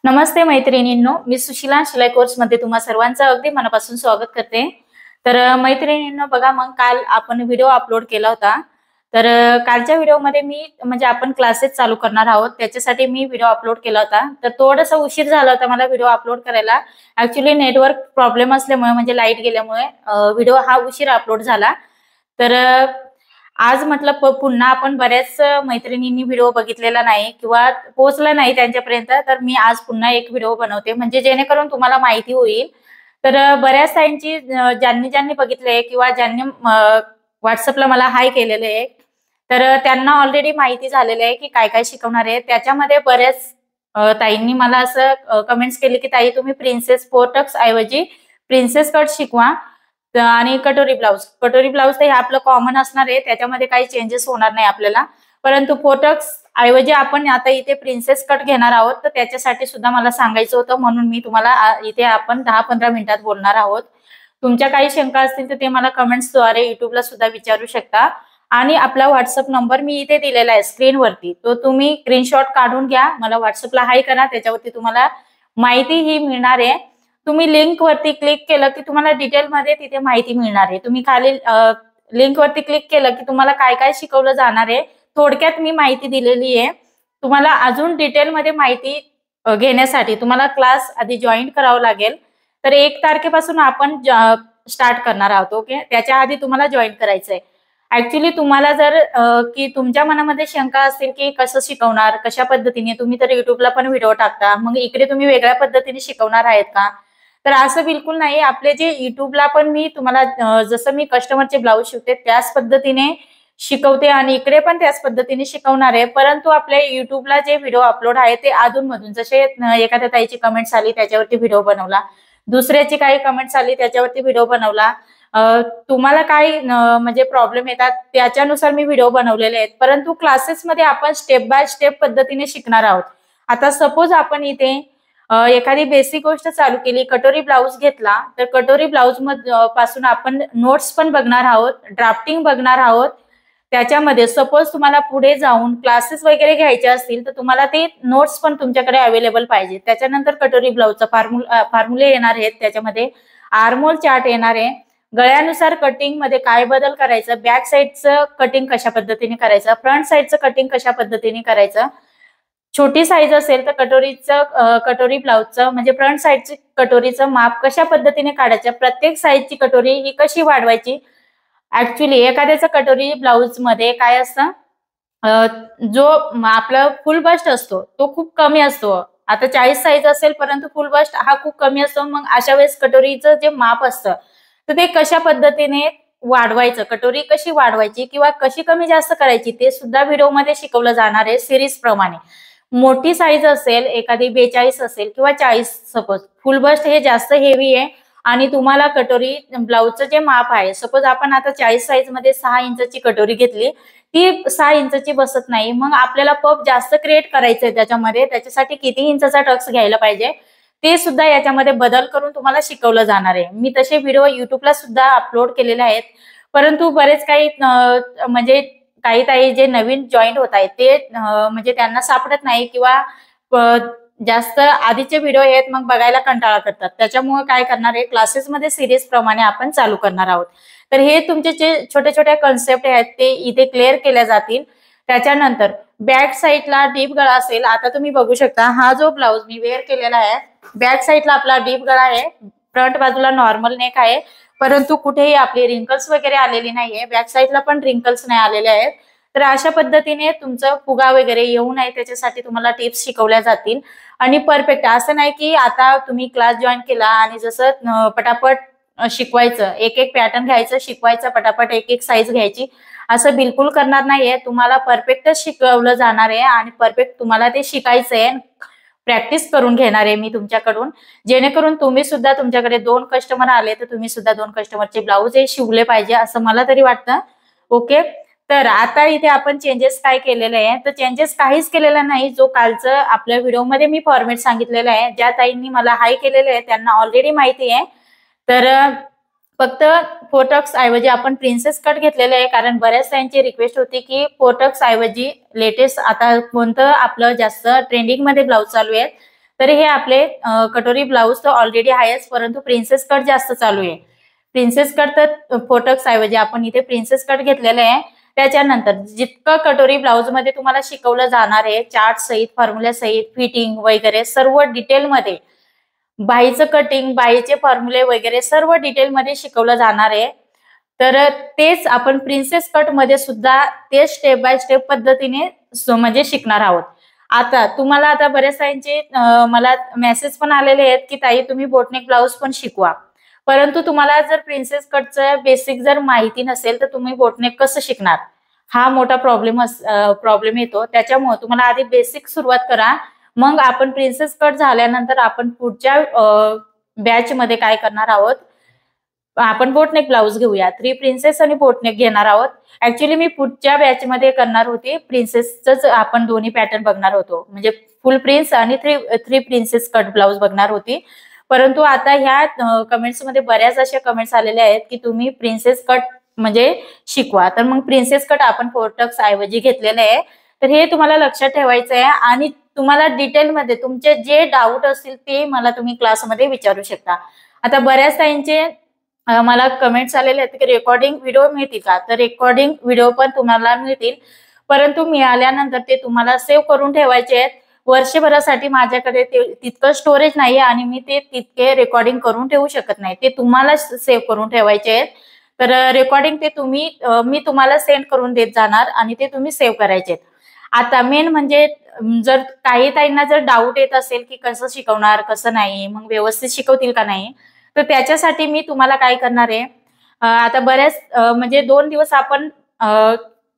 नमस्ते मैत्रिणींनो, मी सुशिला शिलाई कोर्समध्ये तुम्हा सर्वांचं अगदी मनापासून स्वागत करते। तर मैत्रिणींनो बघा, मग काल आपण व्हिडिओ अपलोड केला होता। तर कालच्या व्हिडिओमध्ये मी म्हणजे आपण क्लासेस चालू करणार आहोत, त्याच्यासाठी मी व्हिडिओ अपलोड केला होता। तर थोडासा उशीर झाला होता मला व्हिडिओ अपलोड करायला। ऍक्च्युली नेटवर्क प्रॉब्लेम असल्यामुळे म्हणजे लाईट गेल्यामुळे व्हिडिओ हा उशीर अपलोड झाला। तर आज म्हटलं पुन्हा आपण बऱ्याच मैत्रिणींनी व्हिडिओ बघितलेला नाही किंवा पोहोचला नाही त्यांच्यापर्यंत, तर मी आज पुन्हा एक व्हिडिओ बनवते म्हणजे जेणेकरून तुम्हाला माहिती होईल। तर बऱ्याच ताईंची ज्यांनी ज्यांनी बघितले किंवा ज्यांनी व्हॉट्सअपला मला हाय केलेले आहे, तर त्यांना ऑलरेडी माहिती झालेलं आहे की काय काय शिकवणार आहे। त्याच्यामध्ये बऱ्याच ताईंनी मला असं कमेंट्स केले की ताई तुम्ही प्रिन्सेस फोर ऐवजी प्रिन्सेस कट शिकवा आणि कटोरी ब्लाउज तर हे आपलं कॉमन असणार आहे, त्याच्यामध्ये काही चेंजेस होणार नाही आपल्याला। परंतु फोटक्स ऐवजी आपण आता इथे प्रिन्सेस कट घेणार आहोत, तर त्याच्यासाठी सुद्धा मला सांगायचं होतं, म्हणून मी तुम्हाला इथे आपण 10-15 मिनिटात बोलणार आहोत। तुमच्या काही शंका असतील तर ते मला कमेंट्सद्वारे युट्यूबला सुद्धा विचारू शकता आणि आपला व्हॉट्सअप नंबर मी इथे दिलेला आहे स्क्रीनवरती, तो तुम्ही स्क्रीनशॉट काढून घ्या, मला व्हॉट्सअपला हाय करा, त्याच्यावरती तुम्हाला माहिती ही मिळणार आहे। तुम्ही लिंक वरती क्लिक केलं की तुम्हाला डिटेलमध्ये तिथे माहिती मिळणार आहे। तुम्ही खाली लिंक वरती क्लिक केलं की तुम्हाला काय काय शिकवलं जाणार आहे थोडक्यात मी माहिती दिलेली आहे। तुम्हाला अजून डिटेलमध्ये माहिती घेण्यासाठी तुम्हाला क्लास आधी जॉईन करावं लागेल। तर 1 तारखेपासून आपण स्टार्ट करणार आहोत, ओके। त्याच्या आधी तुम्हाला जॉईन करायचंय। ऍक्च्युली तुम्हाला जर की तुमच्या मनामध्ये शंका असतील की कसं शिकवणार, कशा पद्धतीने, तुम्ही तर युट्यूबला पण व्हिडिओ टाकता, मग इकडे तुम्ही वेगळ्या पद्धतीने शिकवणार आहेत का? तर असं बिलकुल नाही। आपले जे युट्यूबला पण मी तुम्हाला जसं मी कस्टमरचे ब्लाऊज शिवते त्याच पद्धतीने शिकवते आणि इकडे पण त्याच पद्धतीने शिकवणार आहे। परंतु आपल्या युट्यूबला जे व्हिडिओ अपलोड आहे ते अधूनमधून, जसे एखाद्या ताईची कमेंट्स आली त्याच्यावरती व्हिडिओ बनवला, दुसऱ्याची काही कमेंट्स आली त्याच्यावरती व्हिडिओ बनवला, तुम्हाला काही म्हणजे प्रॉब्लेम येतात त्याच्यानुसार मी व्हिडिओ बनवलेले आहेत। परंतु क्लासेसमध्ये आपण स्टेप बाय स्टेप पद्धतीने शिकणार आहोत। आता सपोज आपण इथे एखादी बेसिक गोष्ट चालू केली, कटोरी ब्लाउज घेतला, तर कटोरी ब्लाउज पासून आपण नोट्स पण बघणार आहोत, ड्राफ्टिंग बघणार आहोत। त्याच्यामध्ये सपोज तुम्हाला पुढे जाऊन क्लासेस वगैरे घ्यायचे असतील तर तुम्हाला ते नोट्स पण तुमच्याकडे अवेलेबल पाहिजे। त्याच्यानंतर कटोरी ब्लाउजचा फॉर्म्युले येणार आहेत, त्याच्यामध्ये आर्महोल चार्ट येणार आहे, गळ्यानुसार कटिंग मध्ये काय बदल करायचं, बॅक साईडचं कटिंग कशा पद्धतीने करायचं, फ्रंट साईडचं कटिंग कशा पद्धतीने करायचं, छोटी साईज असेल तर कटोरी ब्लाउजचं म्हणजे फ्रंट साईडची कटोरीचं माप कशा पद्धतीने काढायचं, प्रत्येक साईजची कटोरी ही कशी वाढवायची। ऍक्च्युली एखाद्याचं कटोरी ब्लाउज मध्ये काय असतं, जो आपला फुल बस्ट असतो तो खूप कमी असतो। आता 40 साईज असेल परंतु फुल बस्ट हा खूप कमी असतो। मग अशा वेळेस कटोरीचं जे माप असतं तर ते कशा पद्धतीने वाढवायचं, कटोरी कशी वाढवायची किंवा कशी कमी जास्त करायची, ते सुद्धा व्हिडिओमध्ये शिकवलं जाणार आहे सिरीज प्रमाणे। मोठी साईज असेल, एखादी 42 असेल किंवा 40, सपोज फुल बस्ट हे जास्त हेवी आहे आणि तुम्हाला कटोरी ब्लाउजचं जे माप आहे, सपोज आपण आता 40 साईज मध्ये 6 इंचची कटोरी घेतली, ती 6 इंचची बसत नाही, मग आपल्याला पफ जास्त क्रिएट करायचंय त्याच्यामध्ये, त्याच्यासाठी किती इंचचा टक्स घ्यायला पाहिजे ते सुद्धा याच्यामध्ये बदल करून तुम्हाला शिकवलं जाणार आहे। मी तसे व्हिडिओ युट्यूबला सुद्धा अपलोड केलेले आहेत, परंतु बरेच काही म्हणजे काही ताई जे नवीन जॉईन होत आहेत ते म्हणजे त्यांना सापडत नाही किंवा जास्त आधीचे व्हिडिओ आहेत मग बघायला कंटाळा करतात, त्याच्यामुळे काय करणार आहे, क्लासेसमध्ये सिरीज प्रमाणे आपण चालू करणार आहोत। तर हे तुमचे जे छोटे छोटे कॉन्सेप्ट आहेत ते इथे क्लिअर केल्या जातील। त्याच्यानंतर बॅक साईडला डीप गळा असेल, आता तुम्ही बघू शकता हा जो ब्लाउज मी वेअर केलेला आहे, बॅक साईडला आपला डीप गळा आहे, फ्रंट बाजूला नॉर्मल नेक आहे, परंतु कुठेही आपले रिंकल्स वगैरे आलेली नाहीये, बॅक साईडला पण रिंकल्स नाही आलेले आहेत। तर अशा पद्धतीने तुमचं फुगा वगैरे येऊ नये त्याच्यासाठी तुम्हाला टिप्स शिकवल्या जातील आणि परफेक्ट असं नाही की आता तुम्ही क्लास जॉईन केला आणि जसं पटापट शिकवायचं, एक एक पॅटर्न घ्यायचं, शिकवायचं पटापट, एक एक साईज घ्यायची, असं बिलकुल करणार नाहीये। तुम्हाला परफेक्टच शिकवलं जाणार आहे आणि परफेक्ट तुम्हाला ते शिकायचंय, प्रॅक्टिस करून घेणार आहे मी तुमच्याकडून, जेणेकरून तुम्ही सुद्धा तुमच्याकडे 2 कस्टमर आले तर तुम्ही सुद्धा 2 कस्टमरचे ब्लाऊज हे शिवले पाहिजे असं मला तरी वाटतं, ओके। तर आता इथे आपण चेंजेस काय केलेले आहे, तर चेंजेस काहीच केलेला नाही, जो कालचं आपल्या व्हिडिओमध्ये मी फॉर्मॅट सांगितलेलं आहे, ज्या ताईंनी मला हाय केलेले आहे त्यांना ऑलरेडी माहिती आहे। तर फक्त फोटक्स ऐवजी आपण प्रिन्सेस कट घेतलेले आहे, कारण बऱ्याच ताईंची रिक्वेस्ट होती की फोटक्स ऐवजी लेटेस्ट आता कोणतं आपलं जास्त ट्रेंडिंग मध्ये ब्लाऊज चालू आहे तर हे आपले कटोरी ब्लाऊज तर ऑलरेडी आहेच, परंतु प्रिन्सेस कट जास्त चालू आहे. प्रिन्सेस कट तर फोटक्स ऐवजी आपण इथे प्रिन्सेस कट घेतलेलं आहे. त्याच्यानंतर जितकं कटोरी ब्लाऊज मध्ये तुम्हाला शिकवलं जाणार आहे, चार्ट सहित, फॉर्म्युला सहित, फिटिंग वगैरे सर्व डिटेलमध्ये, बाहीचं कटिंग, बाहीचे फॉर्म्युले वगैरे सर्व डिटेलमध्ये शिकवलं जाणार आहे. तर तेच आपण प्रिन्सेस कट मध्ये सुद्धा ते स्टेप बाय स्टेप पद्धतीने म्हणजे शिकणार आहोत. आता तुम्हाला आता बऱ्याचशांचे मला मेसेज पण आलेले आहेत की ताई तुम्ही बोटनेक ब्लाऊज पण शिकवा, परंतु तुम्हाला जर प्रिन्सेस कटचं बेसिक जर माहिती नसेल तर तुम्ही बोटनेक कसं शिकणार, हा मोठा प्रॉब्लेम येतो. त्याच्यामुळे तुम्हाला आधी बेसिक सुरुवात करा, मग आपण प्रिन्सेस कट झाल्यानंतर आपण पुढच्या बॅच मध्ये काय करणार आहोत, आपण बोटनेक ब्लाऊज घेऊया. 3 प्रिन्सेस आणि बोटनेक घेणार आहोत. ऍक्च्युली मी पुढच्या बॅच मध्ये करणार होती प्रिन्सेसच, आपण दोन्ही पॅटर्न बघणार होतो, म्हणजे फुल प्रिन्स आणि 3 प्रिन्सेस कट ब्लाऊज बघणार होती. परंतु आता ह्या कमेंट्स मध्ये बऱ्याच अशा कमेंट्स आलेल्या आहेत की तुम्ही प्रिन्सेस कट म्हणजे शिकवा, तर मग प्रिन्सेस कट आपण फोरटक्स ऐवजी घेतलेले आहे. तर हे तुम्हाला लक्षात ठेवायचं आहे आणि तुम्हाला डिटेलमध्ये तुमचे जे डाऊट असतील ते मला तुम्ही क्लासमध्ये विचारू शकता. आता बऱ्याच ताईंचे मला कमेंट्स आलेले आहेत की रेकॉर्डिंग व्हिडिओ मिळतील का, तर रेकॉर्डिंग व्हिडिओ पण तुम्हाला मिळतील, परंतु मिळाल्यानंतर ते तुम्हाला सेव्ह करून ठेवायचे आहेत. वर्षभरासाठी माझ्याकडे तितकं स्टोरेज नाही आणि मी ते तितके रेकॉर्डिंग करून ठेवू शकत नाही, ते तुम्हाला सेव्ह करून ठेवायचे आहेत. तर रेकॉर्डिंग ते मी तुम्हाला सेंड करून देत जाणार आणि ते तुम्ही सेव्ह करायचे. आता मेन म्हणजे जर काही ताईंना जर डाऊट येत असेल की कसं शिकवणार कसं नाही, मग व्यवस्थित शिकवतील का नाही, तर त्याच्यासाठी मी तुम्हाला काय करणार आहे, आता बऱ्याच म्हणजे 2 दिवस आपण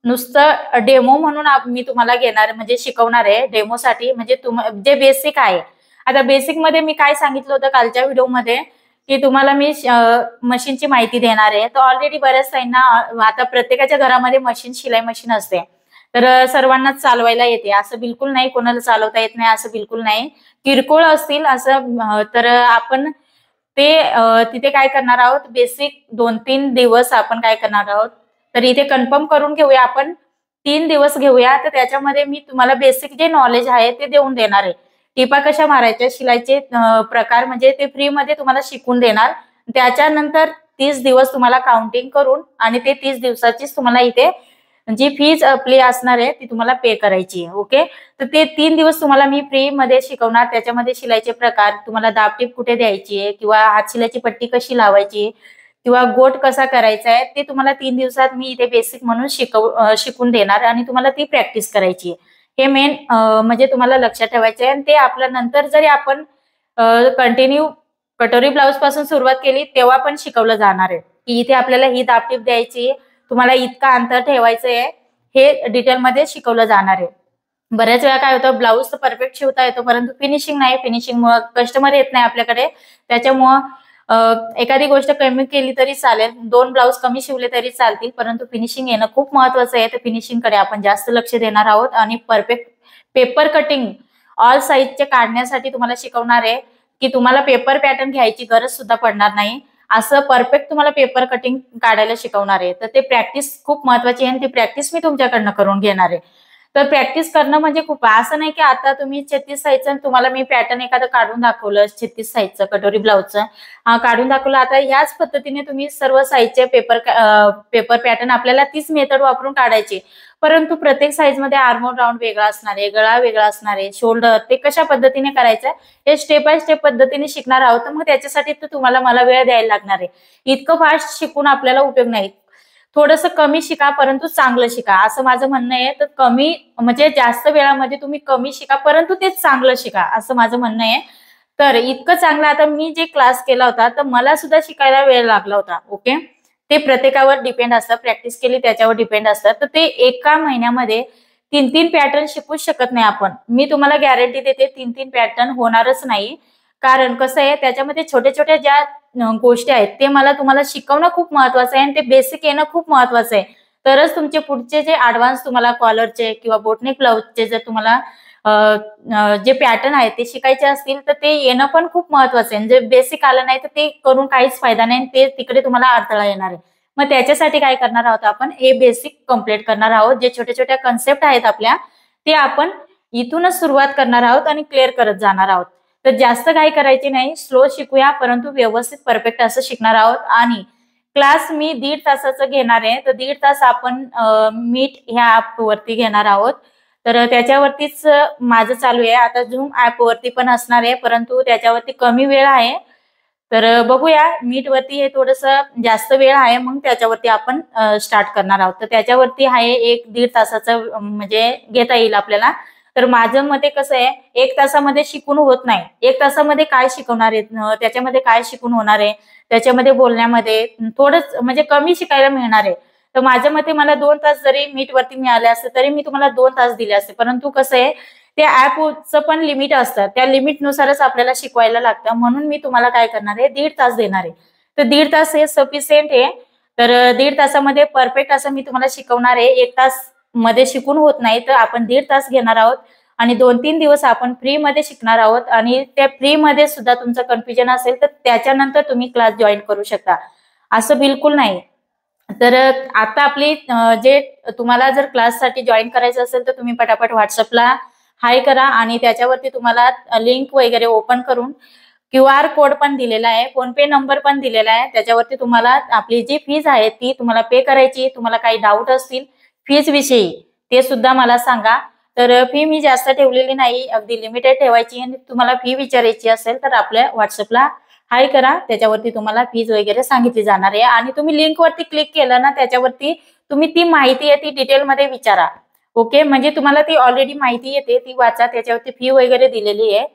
नुसतं डेमो म्हणून मी तुम्हाला घेणार, म्हणजे शिकवणार आहे डेमोसाठी, म्हणजे जे बेसिक आहे. आता बेसिक मध्ये मी काय सांगितलं होतं कालच्या व्हिडिओमध्ये की तुम्हाला मी मशीनची माहिती देणार आहे. तर ऑलरेडी बऱ्याच ताईंना आता प्रत्येकाच्या घरामध्ये मशीन, शिलाई मशीन असते, तर सर्वांनाच चालवायला येते असं बिलकुल नाही, कोणाला चालवता येत नाही असं बिलकुल नाही. किरकोळ असतील असं, तर आपण ते तिथे काय करणार आहोत, बेसिक 2-3 दिवस आपण काय करणार आहोत, तर इथे कन्फर्म करून घेऊया आपण. 3 दिवस घेऊया, तर त्याच्यामध्ये मी तुम्हाला बेसिक जे नॉलेज आहे ते देऊन देणार आहे. टिपा कशा मारायच्या, शिलाईचे प्रकार म्हणजे ते फ्री मध्ये तुम्हाला शिकून देणार. त्याच्यानंतर 30 दिवस तुम्हाला काउंटिंग करून आणि ते 30 दिवसाचीच तुम्हाला इथे जी फीज आपली असणार आहे ती तुम्हाला पे करायची आहे. ओके, तर ते 3 दिवस तुम्हाला मी फ्री मध्ये शिकवणार. त्याच्यामध्ये शिलाईचे प्रकार, तुम्हाला दाबटीप कुठे द्यायची आहे किंवा हात शिलाईची पट्टी कशी लावायची किंवा गोट कसा करायचा आहे, ते तुम्हाला 3 दिवसात मी इथे बेसिक म्हणून शिकून देणार आणि तुम्हाला ती प्रॅक्टिस करायची आहे. हे मेन म्हणजे तुम्हाला लक्षात ठेवायचं आहे. आणि ते आपल्या नंतर जरी आपण कंटिन्यू कटोरी ब्लाऊज पासून सुरुवात केली तेव्हा पण शिकवलं जाणार आहे की इथे आपल्याला ही दाबटीप द्यायची, तुम्हाला इतका अंतर ठेवायचं आहे, हे डिटेलमध्ये शिकवलं जाणार आहे. बऱ्याच वेळा काय होतं, ब्लाऊज तर परफेक्ट शिवता येतो परंतु फिनिशिंग नाही, फिनिशिंगमुळे कस्टमर येत नाही आपल्याकडे. त्याच्यामुळं एखादी गोष्ट कमी केली तरी चालेल, 2 ब्लाऊज कमी शिवले तरी चालतील, परंतु फिनिशिंग येणं खूप महत्वाचं आहे. तर फिनिशिंगकडे आपण जास्त लक्ष देणार आहोत आणि परफेक्ट पेपर कटिंग ऑल साईजचे काढण्यासाठी तुम्हाला शिकवणार आहे की तुम्हाला पेपर पॅटर्न घ्यायची गरज सुद्धा पडणार नाही, असं परफेक्ट तुम्हाला पेपर कटिंग काढायला शिकवणार आहे. तर ते प्रॅक्टिस खूप महत्वाची आहे आणि ती प्रॅक्टिस मी तुमच्याकडनं करून घेणार आहे. तर प्रॅक्टिस करणं म्हणजे खूप, असं नाही की आता तुम्ही 36 साईजचं तुम्हाला मी पॅटर्न एखादं काढून दाखवलं 36 साईजचं कटोरी ब्लाऊजचं काढून दाखवलं, आता याच पद्धतीने तुम्ही सर्व साईजचे पेपर पॅटर्न आपल्याला तीच मेथड वापरून काढायची. परंतु प्रत्येक साईज मध्ये आर्मोल राऊंड वेगळा असणार आहे, गळा वेगळा असणार आहे, शोल्डर ते कशा पद्धतीने करायचं हे स्टेप बाय स्टेप पद्धतीने शिकणार आहोत. मग त्याच्यासाठी तर तुम्हाला मला वेळ द्यायला लागणार आहे. इतकं फास्ट शिकून आपल्याला उपयोग नाही, थोडंसं कमी शिका परंतु चांगलं शिका, असं माझं म्हणणं आहे. तर कमी म्हणजे जास्त वेळामध्ये तुम्ही कमी शिका परंतु ते चांगलं शिका, असं माझं म्हणणं आहे. तर इतकं चांगलं, आता मी जे क्लास केला होता तर मला सुद्धा शिकायला वेळ लागला होता. ओके, ते प्रत्येकावर डिपेंड असतं, प्रॅक्टिस केली त्याच्यावर डिपेंड असतं. तर ते एका महिन्यामध्ये 3-3 पॅटर्न शिकू शकत नाही आपण, मी तुम्हाला गॅरंटी देते 3-3 पॅटर्न होणारच नाही. कारण कसं आहे, त्याच्यामध्ये छोट्या छोट्या ज्या गोष्टी आहेत ते मला तुम्हाला शिकवणं खूप महत्वाचं आहे आणि ते बेसिक येणं खूप महत्वाचं आहे. तरच तुमचे पुढचे जे ऍडव्हान्स तुम्हाला कॉलरचे किंवा बोटनेक ब्लाऊजचे जर तुम्हाला जे पॅटर्न आहेत ते शिकायचे असतील तर ते येणं पण खूप महत्वाचं आहे. जे बेसिक आलं नाही तर ते करून काहीच फायदा नाही, ते तिकडे तुम्हाला अडथळा येणार आहे. मग त्याच्यासाठी काय करणार आहोत, आपण हे बेसिक कम्प्लीट करणार आहोत. जे छोट्या छोट्या कन्सेप्ट आहेत आपल्या ते आपण इथूनच सुरुवात करणार आहोत आणि क्लिअर करत जाणार आहोत. तर जास्त घाई करायची नाही, स्लो शिकूया, परंतु व्यवस्थित परफेक्ट असं शिकणार आहोत. आणि क्लास मी 1.5 तासाचं घेणार आहे. तर 1.5 तास आपण मीट ह्या ऍप वरती घेणार आहोत. तर त्याच्यावरतीच माझं चालू आहे. आता झूम ऍप वरती पण असणार आहे, परंतु त्याच्यावरती कमी वेळ आहे. तर बघूया, मीट वरती हे थोडंसं जास्त वेळ आहे, मग त्याच्यावरती आपण स्टार्ट करणार आहोत. तर त्याच्यावरती आहे 1-1.5 तासाचं म्हणजे घेता येईल आपल्याला. तर माझं मते कसं आहे, 1 तासामध्ये शिकून होत नाही. 1 तासामध्ये काय शिकवणार आहेत, त्याच्यामध्ये काय शिकून होणार आहे, त्याच्यामध्ये बोलण्यामध्ये थोडंच म्हणजे कमी शिकायला मिळणार आहे. तर माझ्या मते मला 2 तास जरी मीट वरती मिळाले असते तरी मी तुम्हाला 2 तास दिले असते. परंतु कसं आहे, त्या ऍपचं पण लिमिट असतं. त्या लिमिटनुसारच आपल्याला शिकवायला लागतं. म्हणून मी तुम्हाला काय करणार आहे, 1.5 तास देणार आहे. तर 1.5 तास हे सफिशियंट आहे. तर 1.5 तासामध्ये परफेक्ट असं मी तुम्हाला शिकवणार आहे. 1 तास मध्ये शिकून होत नाही, तर आपण 1.5 तास घेणार आहोत आणि 2-3 दिवस आपण फ्री मध्ये शिकणार आहोत. आणि त्या फ्री मध्ये सुद्धा तुमचं कन्फ्युजन असेल तर त्याच्यानंतर तुम्ही क्लास जॉईन करू शकता, असं बिलकुल नाही. तर आता आपली जे तुम्हाला जर क्लाससाठी जॉईन करायचं असेल तर तुम्ही पटापट व्हॉट्सअपला हाय करा आणि त्याच्यावरती तुम्हाला लिंक वगैरे ओपन करून QR कोड पण दिलेला आहे, फोन पे नंबर पण दिलेला आहे. त्याच्यावरती तुम्हाला आपली जी फीज आहे ती तुम्हाला पे करायची. तुम्हाला काही डाऊट असतील फीज विषयी ते सुद्धा मला सांगा. तर फी मी जास्त ठेवलेली नाही, अगदी लिमिटेड ठेवायची. आणि तुम्हाला फी विचारायची असेल तर आपल्या व्हॉट्सअपला हाय करा, त्याच्यावरती तुम्हाला फीज वगैरे सांगितली जाणार आहे. आणि तुम्ही लिंक वरती क्लिक केलं ना, त्याच्यावरती तुम्ही ती माहिती आहे ती डिटेलमध्ये विचारा. ओके, म्हणजे तुम्हाला ती ऑलरेडी माहिती येते, ती वाचा. त्याच्यावरती फी वगैरे दिलेली आहे.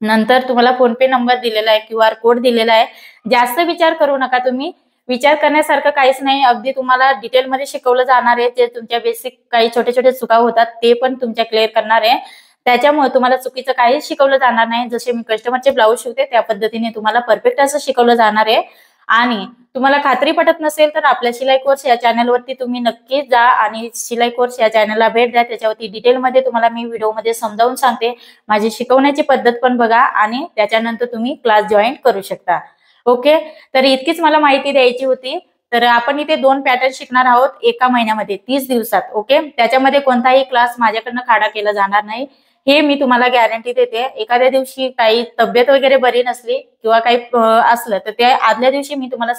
नंतर तुम्हाला फोन पे नंबर दिलेला आहे, QR कोड दिलेला आहे. जास्त विचार करू नका तुम्ही. विचार करण्यासारखं काहीच नाही. अगदी तुम्हाला डिटेलमध्ये शिकवलं जाणार आहे. जे तुमच्या बेसिक काही छोटे-छोटे चुका होतात ते पण तुमच्या क्लिअर करणार आहे. त्याच्यामुळे तुम्हाला चुकीचं काहीच शिकवलं जाणार नाही. जसे मी कस्टमरचे ब्लाऊज शिवते त्या पद्धतीने तुम्हाला परफेक्ट असं शिकवलं जाणार आहे. आणि तुम्हाला खात्री पटत नसेल तर आपल्या शिलाई कोर्स या चॅनलवरती तुम्ही नक्कीच जा आणि शिलाई कोर्स या चॅनलला भेट द्या. त्याच्यावरती डिटेलमध्ये तुम्हाला मी व्हिडिओमध्ये समजावून सांगते. माझी शिकवण्याची पद्धत पण बघा आणि त्याच्यानंतर तुम्ही क्लास जॉईन करू शकता. ओके, तर इतकीच मला माहिती द्यायची होती. तर आपण इथे 2 पॅटर्न शिकणार आहोत एका महिन्यामध्ये, 30 दिवसात. ओके, त्याच्यामध्ये कोणताही क्लास माझ्याकडनं खाडा केला जाणार नाही, हे मी तुम्हाला गॅरंटी देते. एखाद्या दिवशी काही तब्येत वगैरे बरी नसली किंवा काही असलं तर त्या आदल्या दिवशी मी तुम्हाला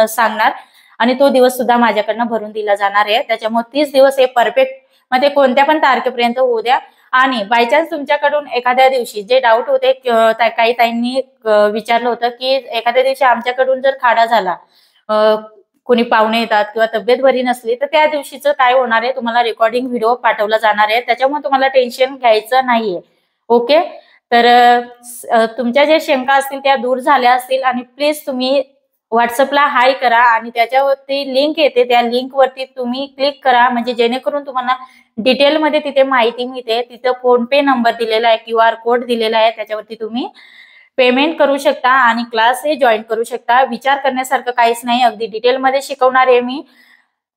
सांगणार आणि तो दिवस सुद्धा माझ्याकडनं भरून दिला जाणार आहे. त्याच्यामुळे 30 दिवस हे परफेक्ट मध्ये कोणत्या पण तारखेपर्यंत होऊ द्या. आणि बायचान्स तुमच्याकडून एखाद्या दिवशी जे डाऊट होते, काही ताईंनी विचारलं होतं की एखाद्या दिवशी आमच्याकडून जर खाडा झाला, कोणी पाहुणे येतात किंवा तब्येत बरी नसली, तर त्या दिवशीचं काय होणार आहे, तुम्हाला रेकॉर्डिंग व्हिडिओ पाठवला जाणार आहे. त्याच्यामुळे तुम्हाला टेन्शन घ्यायचं नाहीये. ओके, तर तुमच्या ज्या शंका असतील त्या दूर झाल्या असतील. आणि प्लीज तुम्ही व्हॉट्सअपला हाय करा आणि त्याच्यावरती लिंक येते, त्या लिंक वरती तुम्ही क्लिक करा, म्हणजे जेणेकरून तुम्हाला डिटेलमध्ये तिथे माहिती मिळते. तिथं फोन पे नंबर दिलेला आहे, QR कोड दिलेला आहे, त्याच्यावरती तुम्ही पेमेंट करू शकता आणि क्लास हे जॉईन करू शकता. विचार करण्यासारखं काहीच नाही, अगदी डिटेलमध्ये शिकवणार आहे मी.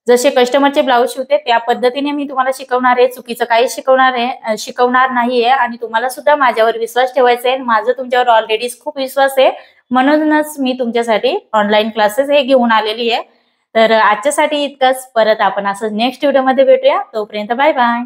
जसे कस्टमरचे ब्लाऊज शिवते त्या पद्धतीने मी तुम्हाला शिकवणार आहे. चुकीचं काही शिकवणार नाहीये. आणि तुम्हाला सुद्धा माझ्यावर विश्वास ठेवायचा आहे. माझं तुमच्यावर ऑलरेडी खूप विश्वास आहे, म्हणूनच मी तुमच्यासाठी ऑनलाईन क्लासेस हे घेऊन आलेली आहे. तर आजच्यासाठी इतकंच. परत आपण असं नेक्स्ट व्हिडिओमध्ये भेटूया. तोपर्यंत बाय बाय.